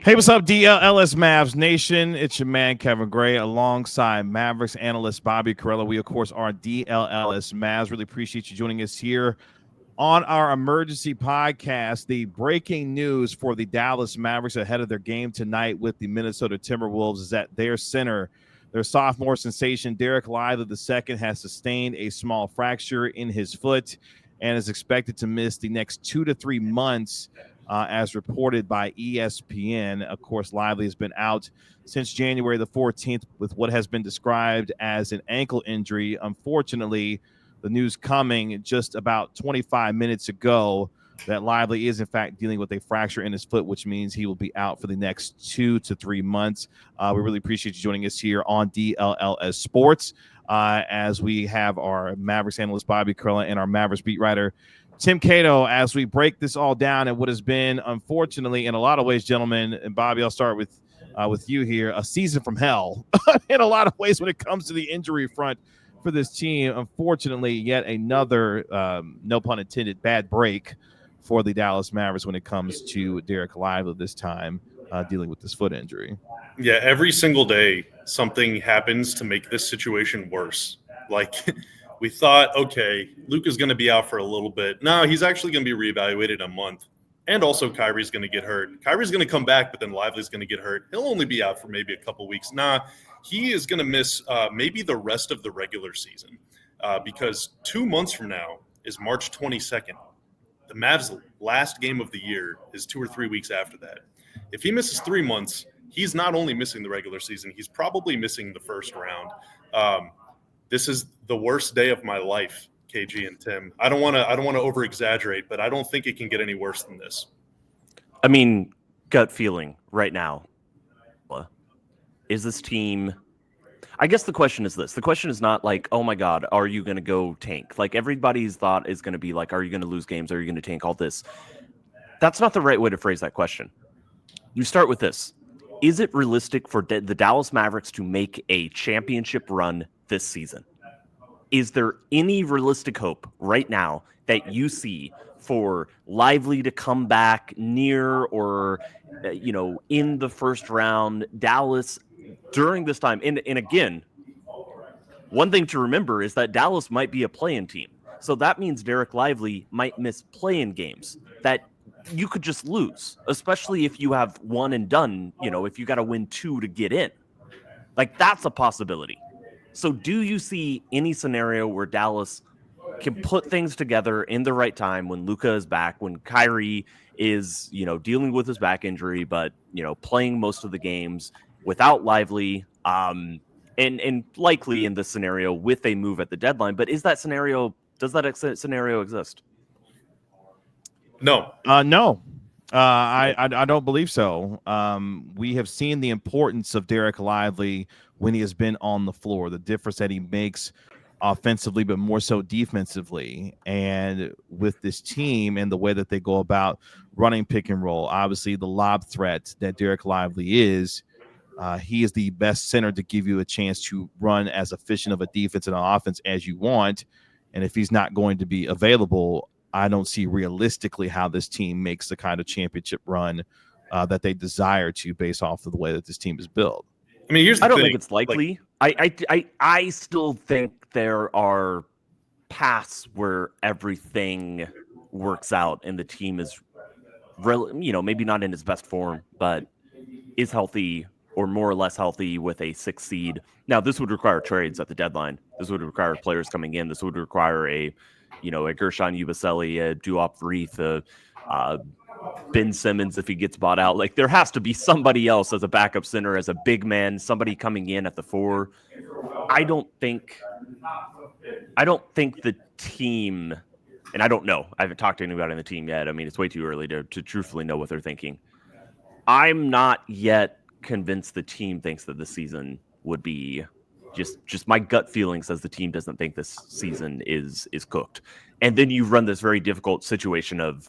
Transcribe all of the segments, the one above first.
Hey, what's up, DLLS Mavs Nation? It's your man, Kevin Gray, alongside Mavericks analyst Bobby Carella. We, of course, are DLLS Mavs. Really appreciate you joining us here on our emergency podcast. The breaking news for the Dallas Mavericks ahead of their game tonight with the Minnesota Timberwolves is that their center, their sophomore sensation, Dereck Lively II, has sustained a small fracture in his foot and is expected to miss the next 2 to 3 months. As reported by ESPN. Of course, Lively has been out since January the 14th with what has been described as an ankle injury. Unfortunately, the news coming just about 25 minutes ago that Lively is, in fact, dealing with a fracture in his foot, which means he will be out for the next 2 to 3 months. We really appreciate you joining us here on DLLS Sports as we have our Mavericks analyst, Bobby Carella, and our Mavericks beat writer, Tim Cato, as we break this all down at what has been, unfortunately, in a lot of ways, gentlemen, and Bobby, I'll start with you here, a season from hell in a lot of ways when it comes to the injury front for this team. Unfortunately, yet another, no pun intended, bad break for the Dallas Mavericks when it comes to Dereck Lively this time dealing with this foot injury. Yeah, every single day something happens to make this situation worse. Like we thought, okay, Luke is going to be out for a little bit. No, he's actually going to be reevaluated in a month. And also Kyrie's going to get hurt. Kyrie's going to come back, but then Lively's going to get hurt. He'll only be out for maybe a couple weeks. Nah, he is going to miss maybe the rest of the regular season because 2 months from now is March 22nd. The Mavs' last game of the year is 2 or 3 weeks after that. If he misses 3 months, he's not only missing the regular season, he's probably missing the first round. This is the worst day of my life, KG and Tim. I don't want to over exaggerate, but I don't think it can get any worse than this. I mean, gut feeling right now. Is this team? I guess the question is this. The question is not like, oh my God, are you going to go tank? Like everybody's thought is going to be like, are you going to lose games? Are you going to tank all this? That's not the right way to phrase that question. You start with this. Is it realistic for the Dallas Mavericks to make a championship run this season? Is there any realistic hope right now that you see for Lively to come back near or, in the first round, Dallas during this time? And again, one thing to remember is that Dallas might be a play-in team. So that means Dereck Lively might miss play-in games that you could just lose, especially if you have one and done, if you got to win 2 to get in. Like, that's a possibility. So do you see any scenario where Dallas can put things together in the right time when Luka is back, when Kyrie is, dealing with his back injury, but, playing most of the games without Lively, and likely in this scenario with a move at the deadline? But does that scenario exist? No. No. I don't believe so. We have seen the importance of Dereck Lively when he has been on the floor, the difference that he makes offensively, but more so defensively. And with this team and the way that they go about running pick and roll, obviously the lob threat that Dereck Lively is, he is the best center to give you a chance to run as efficient of a defense and an offense as you want. And if he's not going to be available, I don't see realistically how this team makes the kind of championship run that they desire to, based off of the way that this team is built. I mean, I don't think it's likely. I still think there are paths where everything works out and the team is, maybe not in its best form, but is healthy or more or less healthy with a 6th seed. Now, this would require trades at the deadline. This would require players coming in. This would require a Gershon Yabusele, a Duop Reith, Ben Simmons if he gets bought out. Like, there has to be somebody else as a backup center, as a big man, somebody coming in at the 4. I don't think the team, and I don't know. I haven't talked to anybody on the team yet. I mean, it's way too early to truthfully know what they're thinking. I'm not yet convinced the team thinks that this season would be just my gut feeling says the team doesn't think this season is cooked. And then you run this very difficult situation of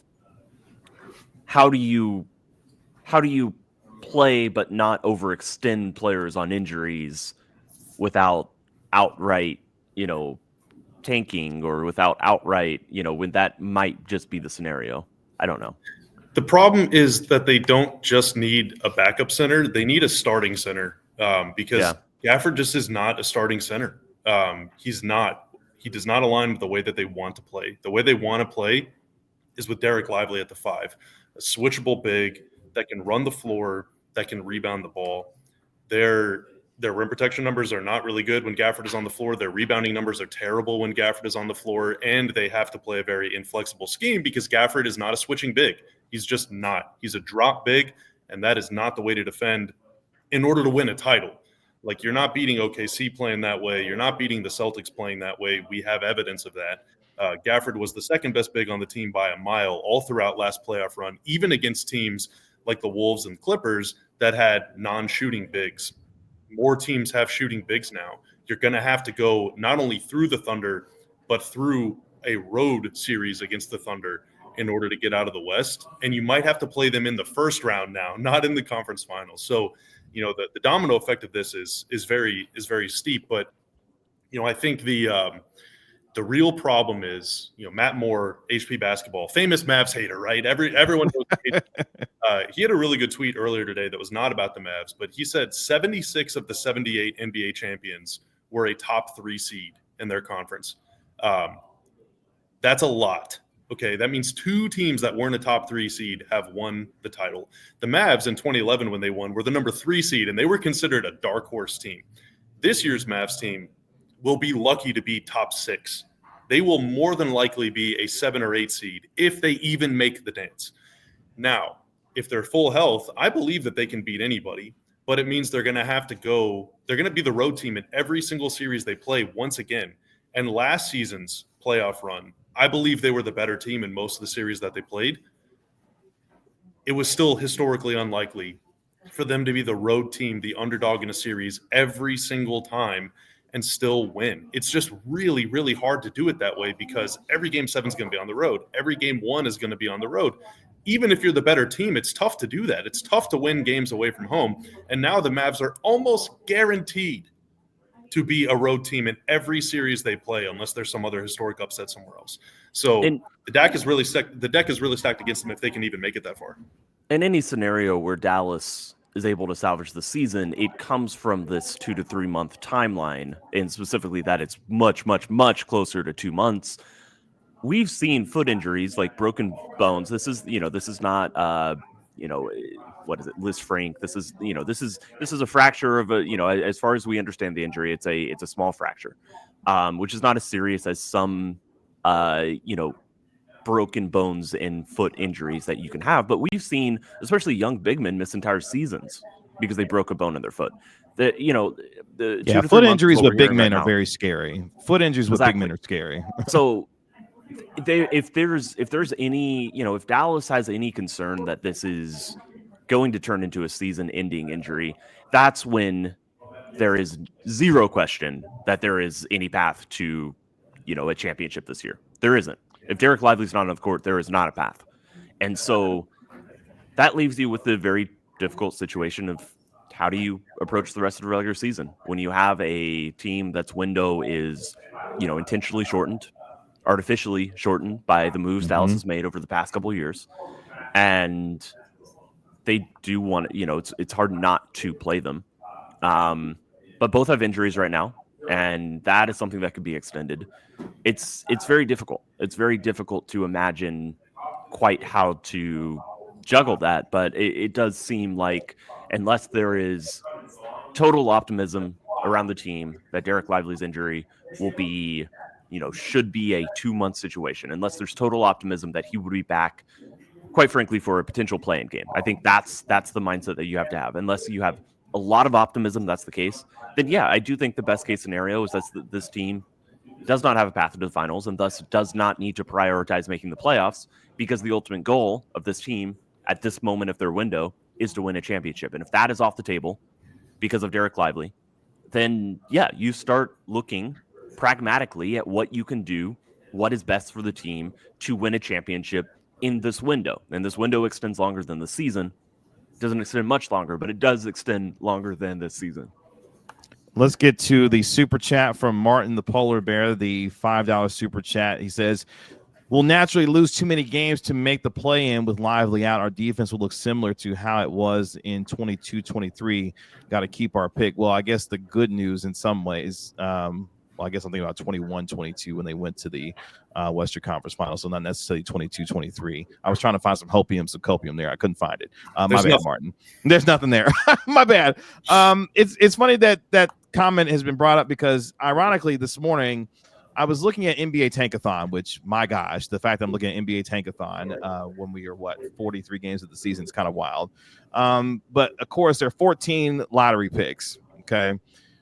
how do you play but not overextend players on injuries without outright, tanking, or without outright, when that might just be the scenario. I don't know. The problem is that they don't just need a backup center; they need a starting center because Gafford just is not a starting center. He's not. He does not align with the way that they want to play. The way they want to play is with Dereck Lively at the 5, a switchable big that can run the floor, that can rebound the ball. Their rim protection numbers are not really good when Gafford is on the floor. Their rebounding numbers are terrible when Gafford is on the floor, and they have to play a very inflexible scheme because Gafford is not a switching big. He's just not. He's a drop big, and that is not the way to defend in order to win a title. Like, you're not beating OKC playing that way. You're not beating the Celtics playing that way. We have evidence of that. Gafford was the second best big on the team by a mile all throughout last playoff run, even against teams like the Wolves and Clippers that had non-shooting bigs. More teams have shooting bigs now. You're going to have to go not only through the Thunder, but through a road series against the Thunder in order to get out of the West. And you might have to play them in the first round now, not in the conference finals. So, the domino effect of this is very steep. But, I think the real problem is, Matt Moore, HP Basketball, famous Mavs hater, right? Everyone knows. He had a really good tweet earlier today that was not about the Mavs, but he said 76 of the 78 NBA champions were a top 3 seed in their conference. That's a lot. Okay, that means 2 teams that weren't a top 3 seed have won the title. The Mavs in 2011, when they won, were the number 3 seed, and they were considered a dark horse team. This year's Mavs team will be lucky to be top 6. They will more than likely be a 7 or 8 seed if they even make the dance. Now, if they're full health, I believe that they can beat anybody, but it means they're going to have to go. They're going to be the road team in every single series they play once again. And last season's playoff run, I believe they were the better team in most of the series that they played. It was still historically unlikely for them to be the road team, the underdog in a series every single time and still win. It's just really, really hard to do it that way because every game 7 is going to be on the road. Every game 1 is going to be on the road. Even if you're the better team, it's tough to do that. It's tough to win games away from home. And now the Mavs are almost guaranteed to be a road team in every series they play, unless there's some other historic upset somewhere else. So the deck is really stacked against them if they can even make it that far. In any scenario where Dallas is able to salvage the season, it comes from this 2 to 3 month timeline, and specifically that it's much, much, much closer to 2 months. We've seen foot injuries like broken bones. This is not, what is it? Liz Frank. This is a fracture of as far as we understand the injury, it's a small fracture, which is not as serious as some, broken bones and foot injuries that you can have. But we've seen, especially young big men, miss entire seasons because they broke a bone in their foot. Foot injuries with big men are very scary. Foot injuries with big men are scary. So if there's any, if Dallas has any concern that this is going to turn into a season-ending injury, that's when there is zero question that there is any path to, a championship this year. There isn't. If Dereck Lively's not on the court, there is not a path. And so that leaves you with the very difficult situation of how do you approach the rest of the regular season when you have a team that's window is, intentionally shortened, artificially shortened by the moves Dallas has made over the past couple of years. And they do want it's hard not to play them. But both have injuries right now, and that is something that could be extended. It's very difficult. It's very difficult to imagine quite how to juggle that, but it does seem like unless there is total optimism around the team that Dereck Lively's injury will be, should be a 2-month situation, unless there's total optimism that he would be back, quite frankly, for a potential play-in game. I think that's the mindset that you have to have. Unless you have a lot of optimism that's the case, then yeah, I do think the best case scenario is that this team does not have a path to the finals and thus does not need to prioritize making the playoffs, because the ultimate goal of this team at this moment of their window is to win a championship. And if that is off the table because of Dereck Lively, then yeah, you start looking pragmatically at what you can do, what is best for the team to win a championship in this window. And this window extends longer than the season. It doesn't extend much longer, but it does extend longer than this season. Let's get to the super chat from Martin the Polar Bear, the $5 super chat. He says, We'll naturally lose too many games to make the play-in with Lively out. Our defense will look similar to how it was in 22-23. Got to keep our pick. Well, I guess the good news in some ways, well, I guess I'm thinking about 21-22 when they went to the Western Conference Finals, so not necessarily 22-23. I was trying to find some copium there. I couldn't find it. My bad, Martin. There's nothing there. My bad. It's funny that comment has been brought up because, ironically, this morning – I was looking at NBA Tankathon, which, my gosh, the fact that I'm looking at NBA Tankathon when we are, 43 games of the season is kind of wild. But, of course, there are 14 lottery picks, okay?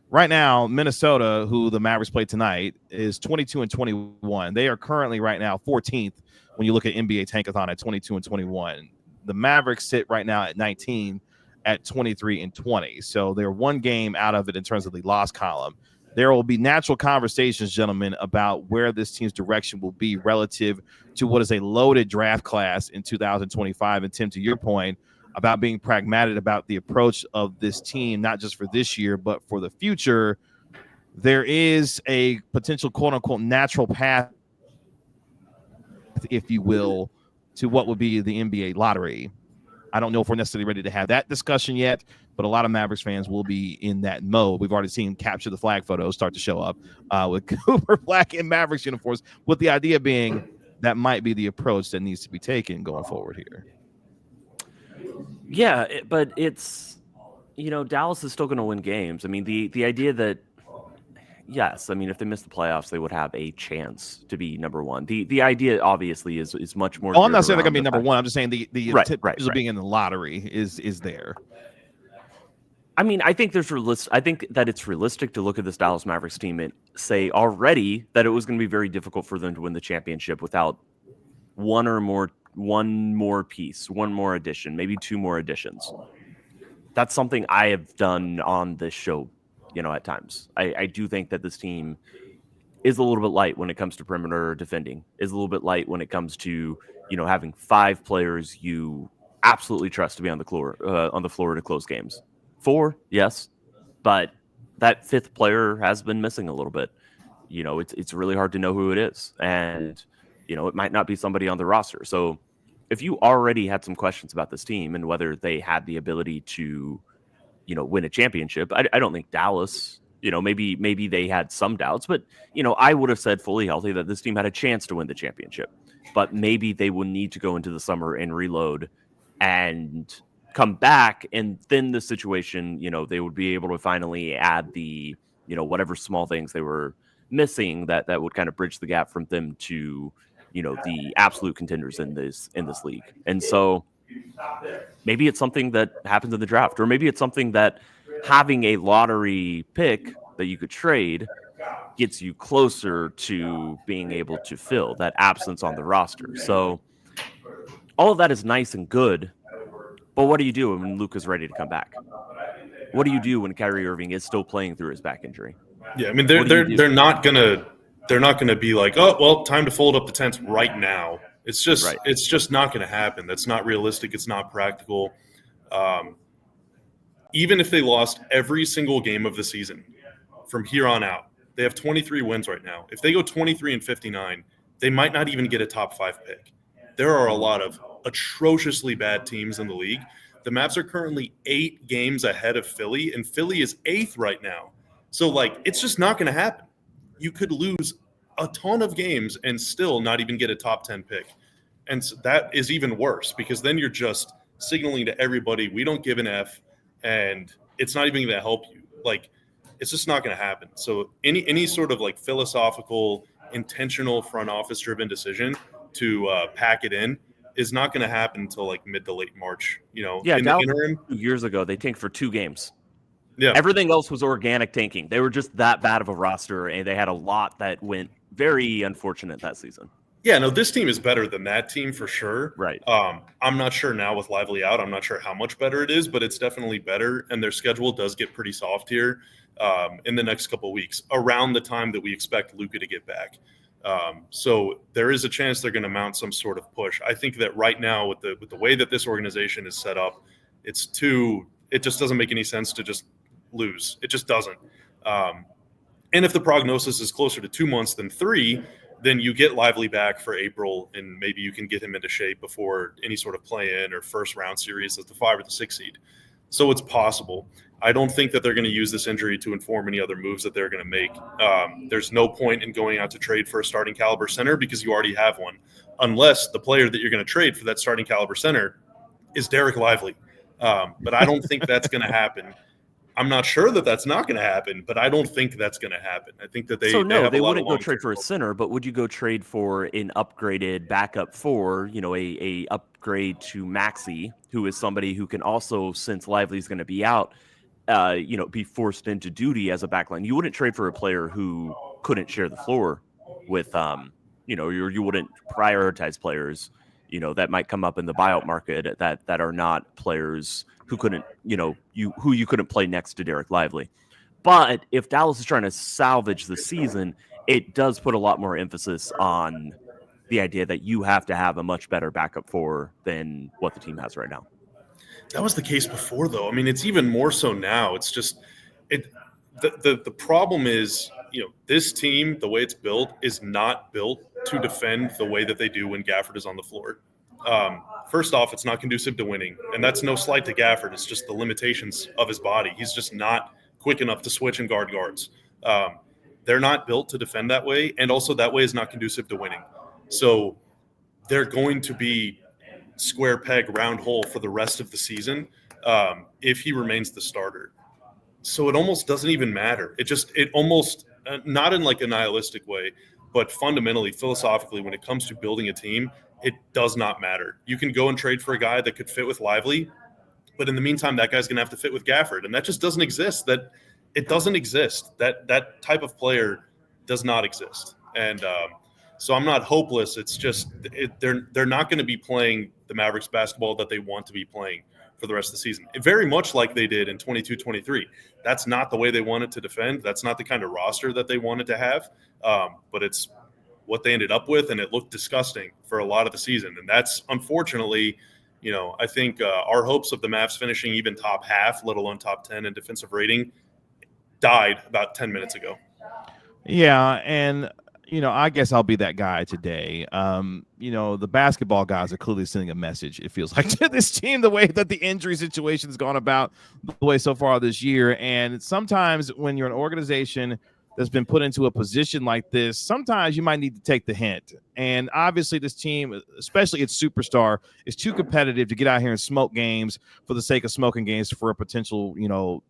Right now, Minnesota, who the Mavericks played tonight, is 22-21. They are currently right now 14th when you look at NBA Tankathon at 22-21. The Mavericks sit right now at 19 at 23-20. So they're one game out of it in terms of the loss column. There will be natural conversations, gentlemen, about where this team's direction will be relative to what is a loaded draft class in 2025. And Tim, to your point about being pragmatic about the approach of this team, not just for this year, but for the future, there is a potential quote unquote natural path, if you will, to what would be the NBA lottery. I don't know if we're necessarily ready to have that discussion yet, but a lot of Mavericks fans will be in that mode. We've already seen capture the flag photos start to show up with Cooper Black in Mavericks uniforms, with the idea being that might be the approach that needs to be taken going forward here. Yeah, but it's, Dallas is still going to win games. I mean, the idea that, yes, I mean, if they miss the playoffs, they would have a chance to be number one. The idea, obviously, is much more. Oh, I'm not saying they're going to be number one. I'm just saying the right. being in the lottery is there. I mean, I think I think that it's realistic to look at this Dallas Mavericks team and say already that it was going to be very difficult for them to win the championship without one more piece, one more addition, maybe two more additions. That's something I have done on this show, at times. I do think that this team is a little bit light when it comes to perimeter defending, is a little bit light when it comes to, having 5 players you absolutely trust to be on the floor to close games. 4, yes, but that 5th player has been missing a little bit. It's really hard to know who it is, and it might not be somebody on the roster. So if you already had some questions about this team and whether they had the ability to, win a championship, I don't think Dallas, maybe they had some doubts, but I would have said fully healthy that this team had a chance to win the championship, but maybe they would need to go into the summer and reload and come back, and then the situation, they would be able to finally add the, whatever small things they were missing that would kind of bridge the gap from them to, the absolute contenders in this league. And so maybe it's something that happens in the draft, or maybe it's something that having a lottery pick that you could trade gets you closer to being able to fill that absence on the roster. So all of that is nice and good. But what do you do when Luka's ready to come back? What do you do when Kyrie Irving is still playing through his back injury? Yeah, I mean they're not gonna be like, oh well, time to fold up the tents right now. It's just not gonna happen. That's not realistic. It's not practical. Even if they lost every single game of the season from here on out, they have 23 wins right now. If they go 23-59, they might not even get a top 5 pick. There are a lot of atrociously bad teams in the league. The Mavs are currently 8 games ahead of Philly, and Philly is 8th right now. So, it's just not going to happen. You could lose a ton of games and still not even get a top 10 pick. And so that is even worse, because then you're just signaling to everybody, we don't give an F, and it's not even going to help you. It's just not going to happen. So any sort of philosophical, intentional front office driven decision to pack it in is not going to happen until mid to late March. Yeah, in the interim, 2 years ago they tanked for 2 games. Yeah, everything else was organic tanking. They were just that bad of a roster, and they had a lot that went very unfortunate that season. Yeah, no, this team is better than that team for sure. Right. I'm not sure now with Lively out. I'm not sure how much better it is, but it's definitely better. And their schedule does get pretty soft here in the next couple of weeks, around the time that we expect Luka to get back. So there is a chance they're going to mount some sort of push. I think that right now, with the way that this organization is set up, it just doesn't make any sense to just lose. It just doesn't. And if the prognosis is closer to 2 months than 3, then you get Lively back for April, and maybe you can get him into shape before any sort of play-in or first-round series as the 5 or the 6 seed. So it's possible. I don't think that they're going to use this injury to inform any other moves that they're going to make. There's no point in going out to trade for a starting caliber center because you already have one, unless the player that you're going to trade for that starting caliber center is Dereck Lively. But I don't think that's going to happen. I'm not sure that that's not going to happen, but I don't think that's going to happen. I think that they wouldn't go trade for a center, but would you go trade for an upgraded backup for, a upgrade to Maxey, who is somebody who can also, since Lively's going to be out, be forced into duty as a backline. You wouldn't trade for a player who couldn't share the floor with, you wouldn't prioritize players, that might come up in the buyout market that are not players who couldn't, who you couldn't play next to Dereck Lively. But if Dallas is trying to salvage the season, it does put a lot more emphasis on the idea that you have to have a much better backup for than what the team has right now. That was the case before, though. I mean, it's even more so now. It's just the problem is, this team, the way it's built, is not built to defend the way that they do when Gafford is on the floor. First off, it's not conducive to winning, and that's no slight to Gafford. It's just the limitations of his body. He's just not quick enough to switch and guard guards. They're not built to defend that way, and also that way is not conducive to winning. So they're going to be square peg, round hole for the rest of the season if he remains the starter. So it almost doesn't even matter. It almost, not in like a nihilistic way, but fundamentally, philosophically, when it comes to building a team, it does not matter. You can go and trade for a guy that could fit with Lively, but in the meantime, that guy's going to have to fit with Gafford, and that just doesn't exist. It doesn't exist. That type of player does not exist. And so I'm not hopeless. It's just they're not going to be playing the Mavericks basketball that they want to be playing for the rest of the season. Very much like they did in 22-23. That's not the way they wanted to defend. That's not the kind of roster that they wanted to have. But it's what they ended up with, and it looked disgusting for a lot of the season. And that's unfortunately, I think our hopes of the Mavs finishing even top half, let alone top 10 in defensive rating, died about 10 minutes ago. Yeah, and I guess I'll be that guy today. The basketball guys are clearly sending a message, it feels like, to this team, the way that the injury situation has gone about the way so far this year. And sometimes when you're an organization that's been put into a position like this, sometimes you might need to take the hint. And obviously this team, especially its superstar, is too competitive to get out here and smoke games for the sake of smoking games for a potential,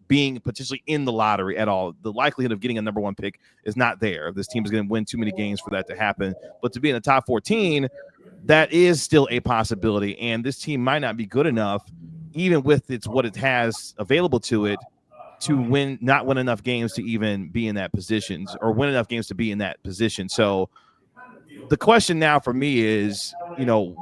being potentially in the lottery at all. The likelihood of getting a number 1 pick is not there. This team is going to win too many games for that to happen. But to be in the top 14, that is still a possibility. And this team might not be good enough, even with what it has available to it, to not win enough games to even be in that position, or win enough games to be in that position. So the question now for me is,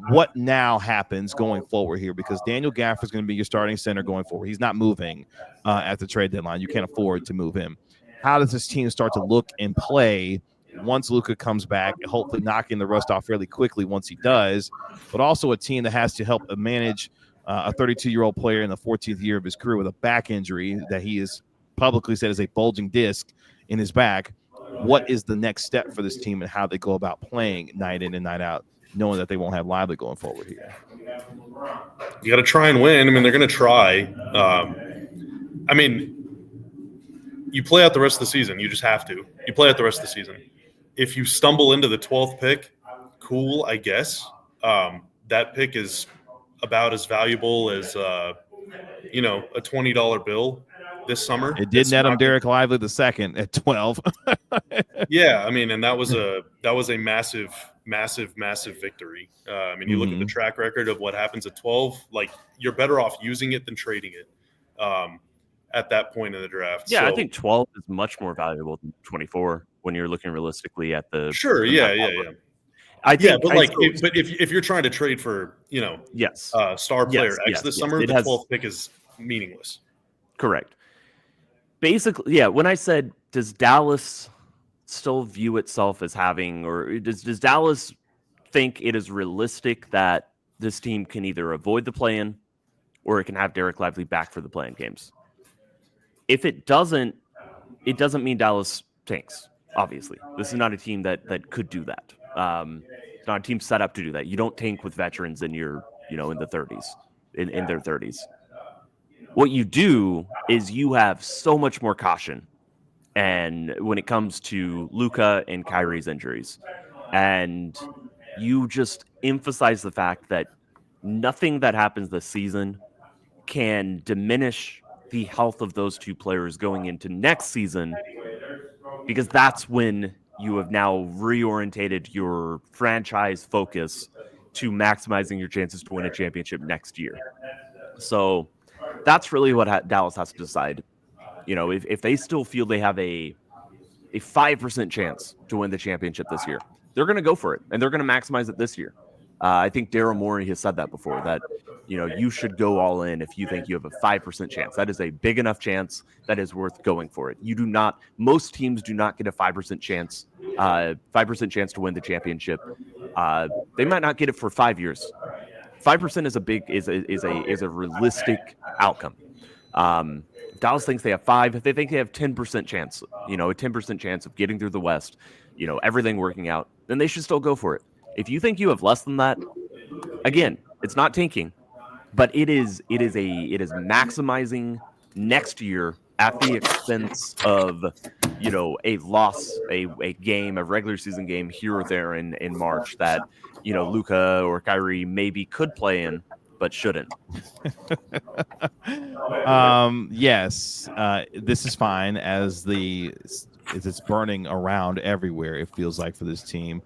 what now happens going forward here? Because Daniel Gafford is going to be your starting center going forward. He's not moving at the trade deadline. You can't afford to move him. How does this team start to look and play once Luka comes back, hopefully knocking the rust off fairly quickly once he does, but also a team that has to help manage a 32-year-old player in the 14th year of his career with a back injury that he is publicly said is a bulging disc in his back. What is the next step for this team and how they go about playing night in and night out, knowing that they won't have Lively going forward here? You got to try and win. I mean, they're going to try. You play out the rest of the season. You just have to. You play out the rest of the season. If you stumble into the 12th pick, cool, I guess. That pick is about as valuable as a $20 bill this summer. It did net him Dereck Lively II at 12. Yeah, and that was a massive victory. You look at the track record of what happens at 12. Like, you're better off using it than trading it at that point in the draft. Yeah, so I think 12 is much more valuable than 24 when you're looking realistically at the. Sure, yeah. If you're trying to trade for, yes, star player X this summer, the 12th pick is meaningless. Correct. Basically, yeah. When I said, does Dallas still view itself as having, or does Dallas think it is realistic that this team can either avoid the play-in or it can have Dereck Lively back for the play-in games? If it doesn't mean Dallas tanks. Obviously, this is not a team that could do that. It's not a team set up to do that. You don't tank with veterans in your, in the 30s, in their 30s. What you do is you have so much more caution, and when it comes to Luka and Kyrie's injuries, and you just emphasize the fact that nothing that happens this season can diminish the health of those two players going into next season, because that's when you have now reorientated your franchise focus to maximizing your chances to win a championship next year. So that's really what Dallas has to decide. If they still feel they have a 5% chance to win the championship this year, they're going to go for it, and they're going to maximize it this year. I think Daryl Morey has said that before, that, you should go all in if you think you have a 5% chance. That is a big enough chance that is worth going for it. Most teams do not get a 5% chance, 5% chance to win the championship. They might not get it for 5 years. 5% is a realistic outcome. Dallas thinks they have 5. If they think they have 10% chance, a 10% chance of getting through the West, everything working out, then they should still go for it. If you think you have less than that, again, it's not tanking, but it is maximizing next year at the expense of, a loss, a game, a regular season game here or there in March that, Luka or Kyrie maybe could play in, but shouldn't. Yes, this is fine as it's burning around everywhere, it feels like, for this team.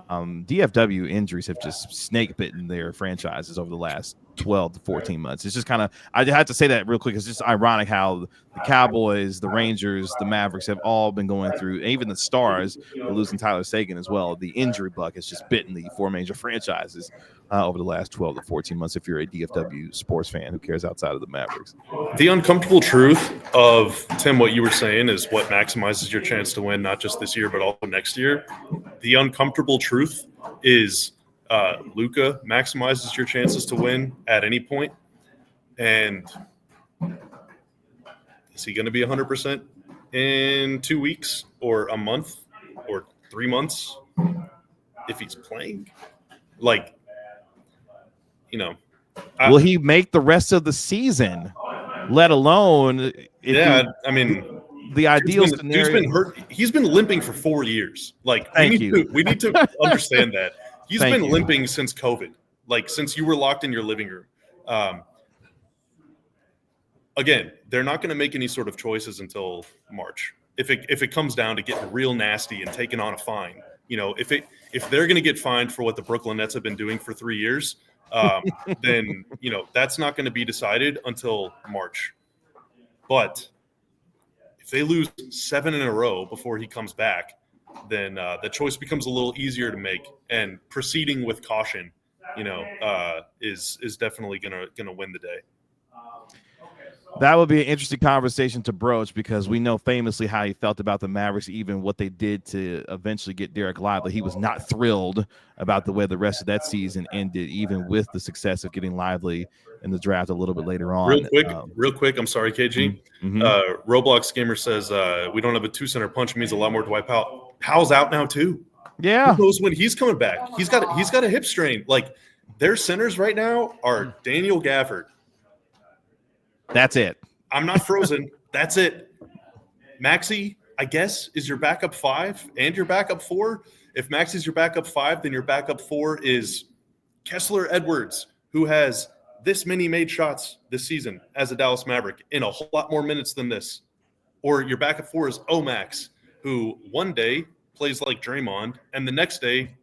DFW injuries have just snake bitten their franchises over the last 12 to 14 months. It's just kind of, I had to say that real quick. It's just ironic how the Cowboys, the Rangers, the Mavericks have all been going through, even the Stars, losing Tyler Sagan as well. The injury bug has just bitten the 4 major franchises over the last 12 to 14 months. If you're a DFW sports fan who cares outside of the Mavericks, the uncomfortable truth of, Tim, what you were saying is what maximizes your chance to win, not just this year, but also next year. The uncomfortable truth is Luka maximizes your chances to win at any point. And is he going to be 100% in 2 weeks or a month or 3 months if he's playing? Will he make the rest of the season, let alone the ideal scenario? He's been hurt. He's been limping for 4 years. We need to understand that. He's been limping since COVID, since you were locked in your living room. Again, they're not going to make any sort of choices until March. If it comes down to getting real nasty and taking on a fine, if they're going to get fined for what the Brooklyn Nets have been doing for 3 years, then that's not going to be decided until March. But if they lose 7 in a row before he comes back, then the choice becomes a little easier to make, and proceeding with caution, is definitely gonna win the day. That would be an interesting conversation to broach, because we know famously how he felt about the Mavericks, even what they did to eventually get Dereck Lively. He was not thrilled about the way the rest of that season ended, even with the success of getting Lively in the draft a little bit later on. Real quick. I'm sorry, KG. Roblox Gamer says we don't have a 2-center punch. It means a lot more to Dwight Powell. Powell's out now too. Yeah. Who knows when he's coming back? He's got a hip strain. Their centers right now are Daniel Gafford. That's it. I'm not frozen. That's it. Maxey, I guess, is your backup 5 and your backup 4. If Maxey's your backup 5, then your backup 4 is Kessler Edwards, who has this many made shots this season as a Dallas Maverick in a whole lot more minutes than this. Or your backup 4 is Omax, who one day plays like Draymond and the next day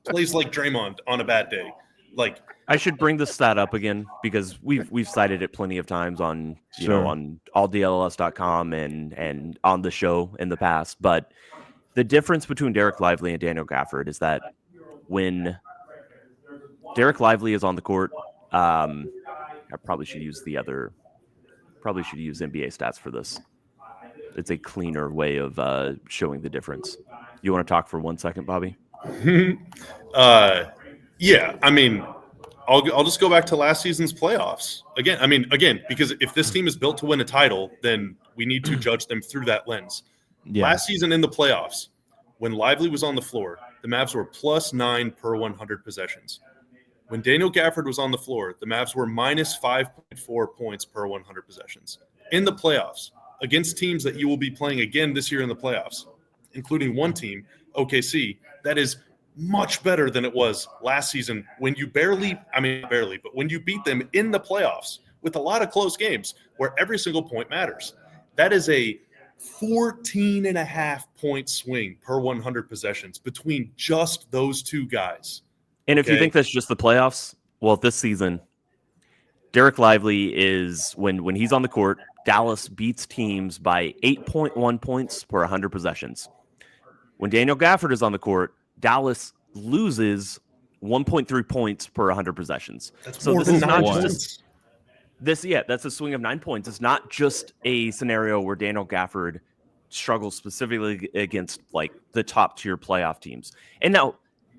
plays like Draymond on a bad day. I should bring this stat up again, because we've cited it plenty of times on on alldlls.com and on the show in the past. But the difference between Dereck Lively and Daniel Gafford is that when Dereck Lively is on the court, I probably should use NBA stats for this. It's a cleaner way of showing the difference. You want to talk for 1 second, Bobby? Yeah, I'll just go back to last season's playoffs again, because if this team is built to win a title, then we need to judge them through that lens. Yeah. Last season in the playoffs, when Lively was on the floor, the Mavs were +9 per 100 possessions. When Daniel Gafford was on the floor, the Mavs were -5.4 points per 100 possessions. In the playoffs, against teams that you will be playing again this year in the playoffs, including one team, OKC, that is much better than it was last season when you but when you beat them in the playoffs with a lot of close games where every single point matters. That is a 14.5-point swing per 100 possessions between just those two guys. And if you think that's just the playoffs, well, this season, Dereck Lively is, when he's on the court, Dallas beats teams by 8.1 points per 100 possessions. When Daniel Gafford is on the court, Dallas loses 1.3 points per 100 possessions. That's so more this than is 9 not points. just that's a swing of 9 points. It's not just a scenario where Daniel Gafford struggles specifically against like the top tier playoff teams. And now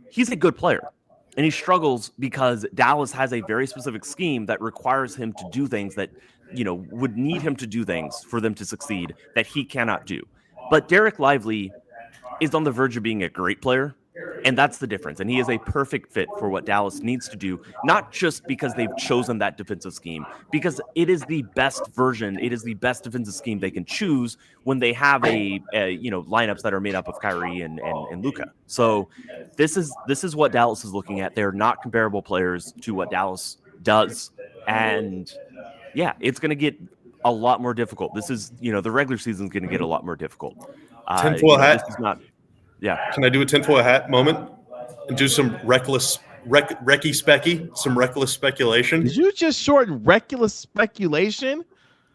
he's a good player. And he struggles because Dallas has a very specific scheme that requires him to do things that, would need him to do things for them to succeed that he cannot do. But Dereck Lively is on the verge of being a great player, and that's the difference. And he is a perfect fit for what Dallas needs to do, not just because they've chosen that defensive scheme, because it is the best version, it is the best defensive scheme they can choose when they have lineups that are made up of Kyrie and Luka. So this is what Dallas is looking at. They're not comparable players to what Dallas does, and it's going to get a lot more difficult. This is, the regular season is going to get a lot more difficult. Tinfoil hat. This is not. Yeah. Can I do a tinfoil hat moment and do some reckless speculation? Did you just shorten reckless speculation?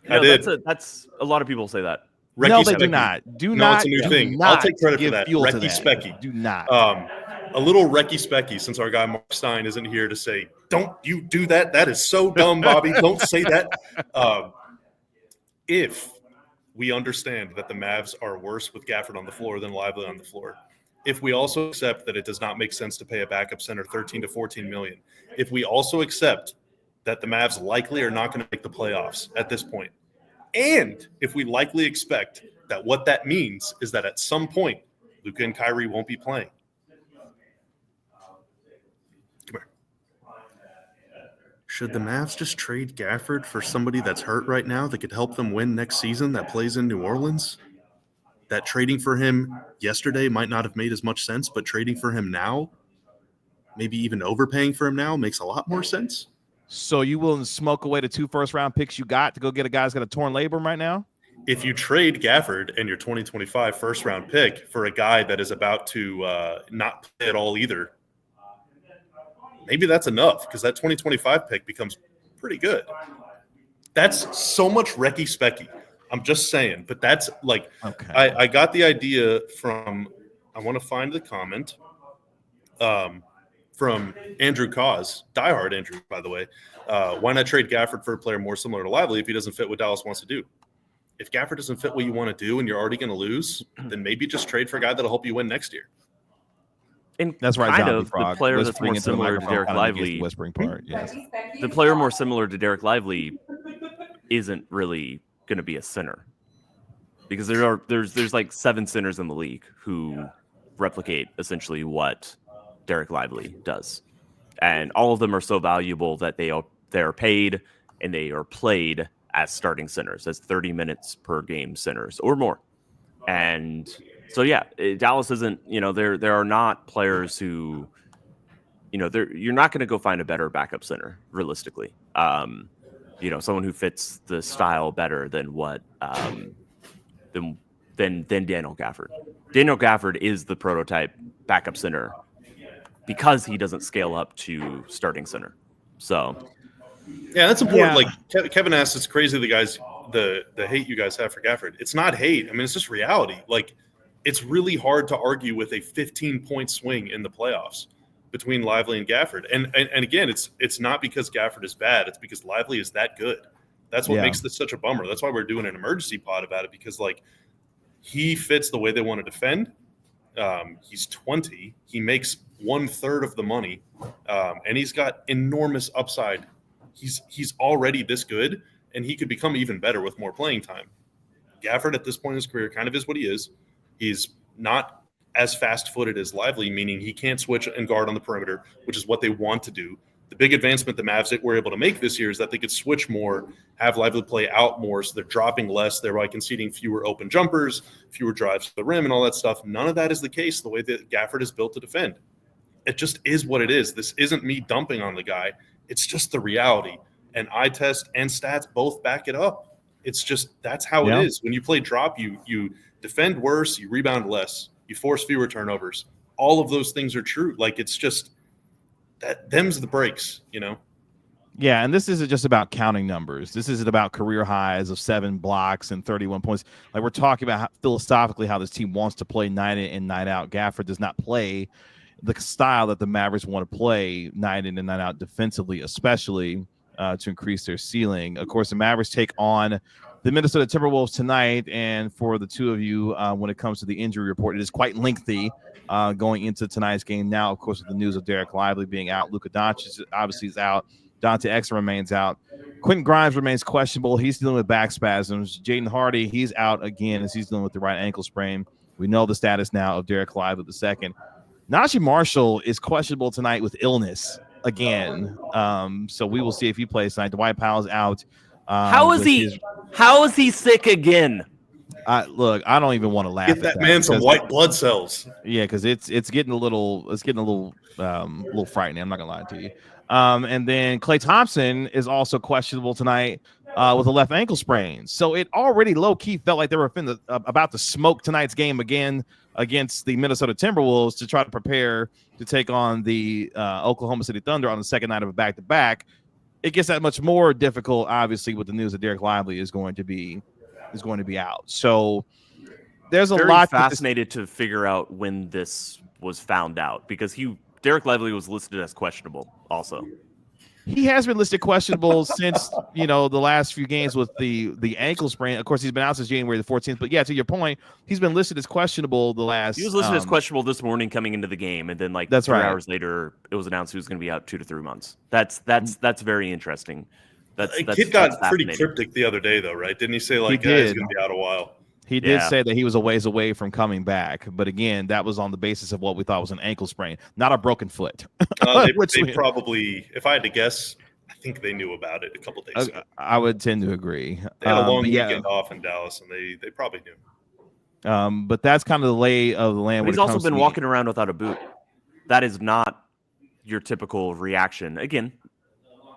I did. That's a lot of people say that. No, they do not. It's a new thing. I'll take credit for that. Recky Specky. Do not. A little Recky Specky, since our guy Mark Stein isn't here to say, don't you do that. That is so dumb, Bobby. Don't say that. If we understand that the Mavs are worse with Gafford on the floor than Lively on the floor, if we also accept that it does not make sense to pay a backup center $13 to $14 million, if we also accept that the Mavs likely are not going to make the playoffs at this point, and if we likely expect that what that means is that at some point Luka and Kyrie won't be playing. Come here. Should the Mavs just trade Gafford for somebody that's hurt right now that could help them win next season that plays in New Orleans? That trading for him yesterday might not have made as much sense, but trading for him now, maybe even overpaying for him now, makes a lot more sense. So you willing to smoke away the 2 first-round picks you got to go get a guy who's got a torn labrum right now? If you trade Gafford and your 2025 first-round pick for a guy that is about to not play at all either, maybe that's enough because that 2025 pick becomes pretty good. That's so much Recky Specky. I'm just saying, but that's like, okay. I got the idea from, I want to find the comment from Andrew Cause, diehard Andrew, by the way. Why not trade Gafford for a player more similar to Lively if he doesn't fit what Dallas wants to do? If Gafford doesn't fit what you want to do and you're already going to lose, then maybe just trade for a guy that'll help you win next year. And that's right. Kind of the player that's more similar to Dereck Lively. Whispering part, yes. The player more similar to Dereck Lively isn't really going to be a center, because there's like 7 centers in the league who replicate essentially what Dereck Lively does, and all of them are so valuable that they are paid and they are played as starting centers, as 30 minutes per game centers or more. And so Dallas isn't, there are not players who, you're not going to go find a better backup center realistically. Someone who fits the style better than what than Daniel Gafford. Daniel Gafford is the prototype backup center because he doesn't scale up to starting center. So yeah, that's important. Yeah. Like Kevin asked, it's crazy the hate you guys have for Gafford. It's not hate. I mean, it's just reality. Like, it's really hard to argue with a 15-point swing in the playoffs between Lively and Gafford. And again, it's not because Gafford is bad. It's because Lively is that good. That's what makes this such a bummer. That's why we're doing an emergency pod about it, because like he fits the way they want to defend. He's 20. He makes 1/3 of the money, and he's got enormous upside. He's already this good, and he could become even better with more playing time. Gafford at this point in his career kind of is what he is. He's not as fast-footed as Lively, meaning he can't switch and guard on the perimeter, which is what they want to do. The big advancement the Mavs were able to make this year is that they could switch more, have Lively play out more, so they're dropping less, thereby conceding fewer open jumpers, fewer drives to the rim, and all that stuff. None of that is the case the way that Gafford is built to defend. It just is what it is. This isn't me dumping on the guy. It's just the reality. And eye test and stats both back it up. It's just that's how it is. When you play drop, you defend worse, you rebound less, you force fewer turnovers. All of those things are true. Like, it's just that them's the breaks, you know? Yeah, and this isn't just about counting numbers. This isn't about career highs of 7 blocks and 31 points. Like, we're talking about philosophically how this team wants to play night in and night out. Gafford does not play the style that the Mavericks want to play night in and night out defensively, especially to increase their ceiling. Of course, the Mavericks take on the Minnesota Timberwolves tonight, and for the two of you, when it comes to the injury report, it is quite lengthy going into tonight's game. Now, of course, with the news of Dereck Lively being out, Luka Doncic obviously is out, Dante Exum remains out, Quentin Grimes remains questionable. He's dealing with back spasms. Jaden Hardy, he's out again as he's dealing with the right ankle sprain. We know the status now of Dereck Lively II. Najee Marshall is questionable tonight with illness again. So we will see if he plays tonight. Dwight Powell's out. How is he sick again? Look, I don't even want to laugh Get at that man some white blood cells. Yeah, because it's getting a little frightening. I'm not gonna lie to you. And then Klay Thompson is also questionable tonight with a left ankle sprain. So it already low key felt like they were about to smoke tonight's game again against the Minnesota Timberwolves to try to prepare to take on the Oklahoma City Thunder on the second night of a back-to-back. It gets that much more difficult, obviously, with the news that Dereck Lively is going to be out. So there's a lot. Fascinated to figure out when this was found out, because Dereck Lively was listed as questionable also. He has been listed questionable since, the last few games with the ankle sprain. Of course, he's been out since January the 14th. But yeah, to your point, he's been listed as questionable the last. He was listed as questionable this morning coming into the game, and then that's 3 right. hours later, it was announced he was going to be out 2 to 3 months. That's very interesting. Kid got pretty cryptic the other day, though, right? Didn't he say he's going to be out a while? He did say that he was a ways away from coming back, but again, that was on the basis of what we thought was an ankle sprain, not a broken foot. They probably, if I had to guess, I think they knew about it a couple days ago. I would tend to agree. They had a long weekend off in Dallas, and they probably knew. But that's kind of the lay of the land. He's also been walking around without a boot. That is not your typical reaction. Again,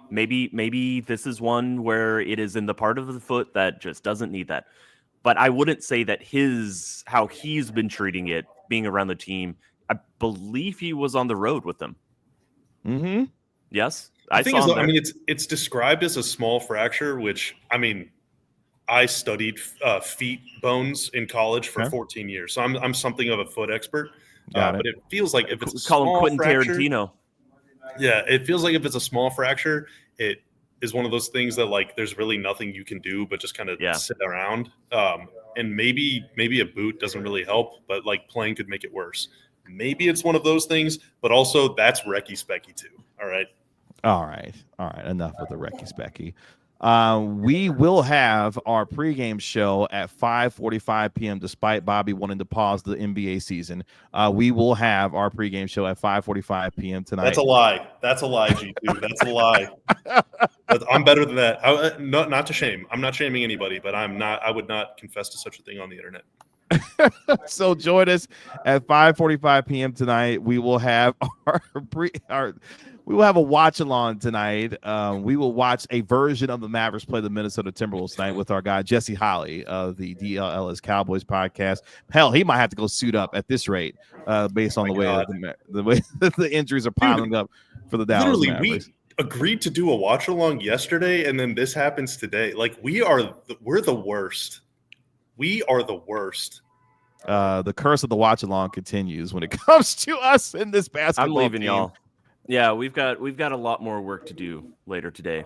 maybe this is one where it is in the part of the foot that just doesn't need that. But I wouldn't say that how he's been treating it, being around the team. I believe he was on the road with them. Mm-hmm. Yes. It's described as a small fracture, which, I studied feet bones in college for 14 years. So I'm something of a foot expert. But it feels like if it's a small Quentin fracture, Tarantino. Yeah, it feels like if it's a small fracture, it is one of those things that there's really nothing you can do but just kind of sit around. And maybe a boot doesn't really help, but playing could make it worse. Maybe it's one of those things, but also that's Recky Specky too. All right. Enough with the Recky Specky. We will have our pregame show at 5:45 p.m. Despite Bobby wanting to pause the NBA season, we will have our pregame show at 5:45 p.m. tonight. That's a lie, G2. That's a lie. I'm better than that. Not to shame. I'm not shaming anybody, but I would not confess to such a thing on the internet. So join us at 5:45 p.m. tonight. We will have we will have a watch along tonight. We will watch a version of the Mavericks play the Minnesota Timberwolves tonight with our guy Jesse Holly of the DLLS Cowboys podcast. Hell, he might have to go suit up at this rate, based on the way the injuries are piling up for the Dallas Mavericks. We agreed to do a watch along yesterday, and then this happens today. We're the worst. We are the worst. The curse of the watch along continues when it comes to us in this basketball. I'm leaving team. y'all. Yeah, we've got a lot more work to do later today.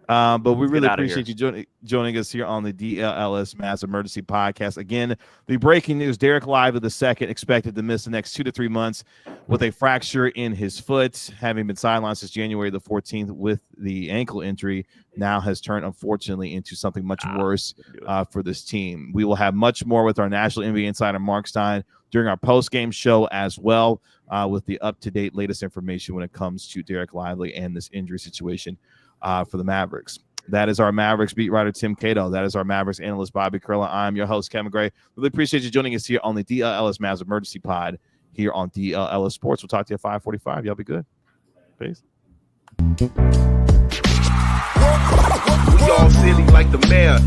But we really appreciate you joining us here on the DLLS Mass Emergency Podcast. Again, the breaking news: Dereck Lively II expected to miss the next 2 to 3 months with a fracture in his foot, having been sidelined since January the 14th with the ankle injury. Now has turned, unfortunately, into something much worse for this team. We will have much more with our national NBA insider Mark Stein during our post-game show as well, with the up-to-date latest information when it comes to Dereck Lively and this injury situation for the Mavericks. That is our Mavericks beat writer, Tim Cato. That is our Mavericks analyst, Bobby Carella. I'm your host, Kevin Gray. Really appreciate you joining us here on the DLLS Mavs Emergency Pod here on DLLS Sports. We'll talk to you at 5:45. Y'all be good. Peace. We all silly like the mayor.